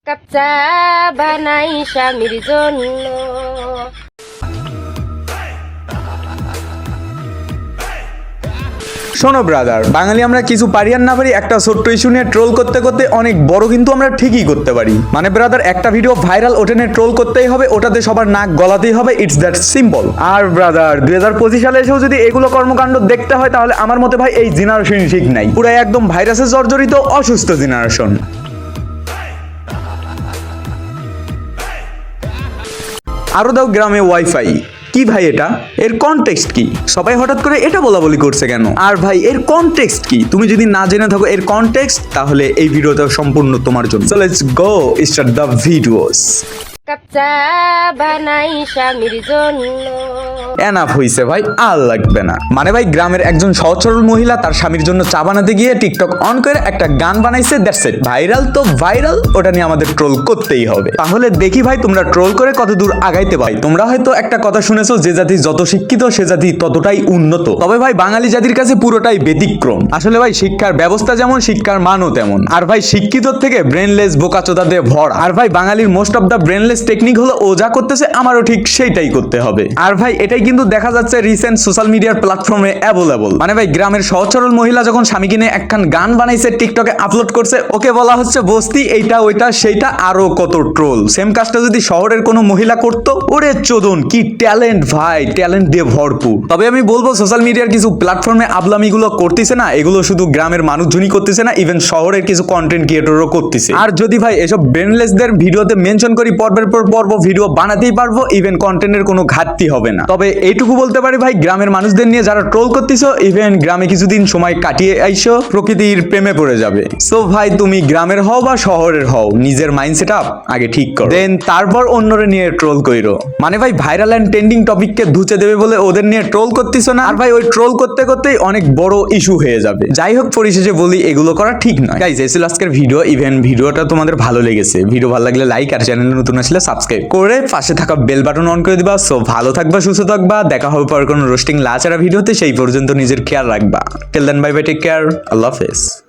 কাচ্চা বানাই স্বামীর জন্য। শোনো ব্রাদার, বাঙালি আমরা কিছু পারি আর না পারি একটা ছোট্ট ইস্যু নিয়ে ট্রোল করতে করতে অনেক বড় কিন্তু আমরা ঠিকই করতে পারি। মানে ব্রাদার, একটা ভিডিও ভাইরাল ওটা নিয়ে ট্রোল করতেই হবে, ওটাতে সবার নাক গলাতেই হবে, ইটস দ্যাট সিম্পল। আর ব্রাদার 2025 সালে এসেও যদি এগুলো কর্মকাণ্ড দেখতে হয় তাহলে আমার মতে ভাই এই জেনারেশন ঠিক নাই, পুরো একদম ভাইরাসে জর্জরিত অসুস্থ জেনারেশন। আরো দাও গ্রামে ওয়াইফাই। কি ভাই এটা? এর কনটেক্সট কি? সবাই হঠাৎ করে এটা বলা বলি করছে কেন? আর ভাই এর কনটেক্সট কি? তুমি যদি না জেনে থাকো এর কনটেক্সট, তাহলে এই ভিডিওটা সম্পূর্ণ তোমার জন্য। So let's go start the videos. কাচ্চা বানাই স্বামীর জন্য। এনাফ হইছে ভাই, আর লাগবে না। মানে ভাই গ্রামের একজন সহজ সরল মহিলা তার স্বামীর জন্য চা বানাতে গিয়ে টিকটক অন করে একটা গান বানাইছে, দ্যাটস ইট। ভাইরাল তো ভাইরাল, ওটা নিয়ে আমাদের ট্রোল করতেই হবে। তাহলে দেখি ভাই তোমরা ট্রোল করে কত দূর আগাইতে পাই। তোমরা হয়তো একটা কথা শুনেছো, যে জাতি যত শিক্ষিত সে জাতি ততটাই উন্নত। তবে ভাই বাঙালি জাতির কাছে পুরোটাই ব্যতিক্রম। আসলে ভাই শিক্ষার ব্যবস্থা যেমন, শিক্ষার মানও তেমন। আর ভাই শিক্ষিত থেকে ব্রেনলেস বোকাচোদা দিয়ে ভর। আর ভাই বাঙালির most of the brainless technique হলো ও যা করতেছে আমারও ঠিক সেইটাই করতে হবে। আর ভাই এটাই কিন্তু দেখা যাচ্ছে রিসেন্ট সোশ্যাল মিডিয়ার প্ল্যাটফর্মে অ্যাভেলেবল। মানে ভাই গ্রামের সহজ সরল মহিলা যখন স্বামীকে নিয়ে একখান গান বানাইছে, টিকটকে আপলোড করছে, ওকে বলা হচ্ছে বস্তি, এইটা ওইটা সেইটা, আরো কত ট্রোল। সেম কাজটা যদি শহরের কোনো মহিলা করতো, ওরে চোদন কি ট্যালেন্ট ভাই, ট্যালেন্ট দিয়ে ভরপুর। তবে আমি বলবো সোশ্যাল মিডিয়ার কিছু প্ল্যাটফর্মে আবলামিগুলো করতেছে না, এগুলো শুধু গ্রামের মানুষজনই করতেছে না, ইভেন শহরের কিছু কন্টেন্ট ক্রিয়েটরও করতেছে। আর যদি ভাই এসব ব্রেনলেসদের ভিডিওতে মেনশন করি, পর্বের পর পর্ব ভিডিও বানাতেই পারবো, ইভেন কন্টেন্টের কোনো ঘাটতি হবে না। তবে এইটুকু বলতে পারি ভাই, গ্রামের মানুষদের নিয়ে যারা ট্রোল করতেছো, ইভেন গ্রামে কিছুদিন সময় কাটিয়ে আইসো, প্রকৃতির প্রেমে পড়ে যাবে। সো ভাই তুমি গ্রামের হও বা শহরের হও, নিজের মাইন্ডসেট আপ আগে ঠিক করো, দেন তারপর অন্যরে নিয়ে ট্রোল কইরো। মানে ভাই ভাইরাল এন্ড ট্রেন্ডিং টপিককে ধুচে দেবে বলে ওদের নিয়ে ট্রোল করতেছো না, আর ভাই ওই ট্রোল করতে করতেই অনেক বড় ইস্যু হয়ে যাবে। যাই হোক, পরিশেষে বলি এগুলো করা ঠিক নয়। গাইস এই ছিল আজকের ভিডিও। ইভেন ভিডিওটা তোমাদের ভালো লেগেছে, ভিডিও ভালো লাগলে লাইক, আর চ্যানেলে নতুন আসলে সাবস্ক্রাইব করে পাশে থাকা বেল বাটন অন করে দিবা। সো ভালো থাকবা, সুস্থ থাকবা, দেখা হবে পরে কোনো রোস্টিং লাচারা ভিডিওতে। সেই পর্যন্ত নিজের খেয়াল রাখবা। Till then bye bye, take care, আল্লাহ হাফেজ।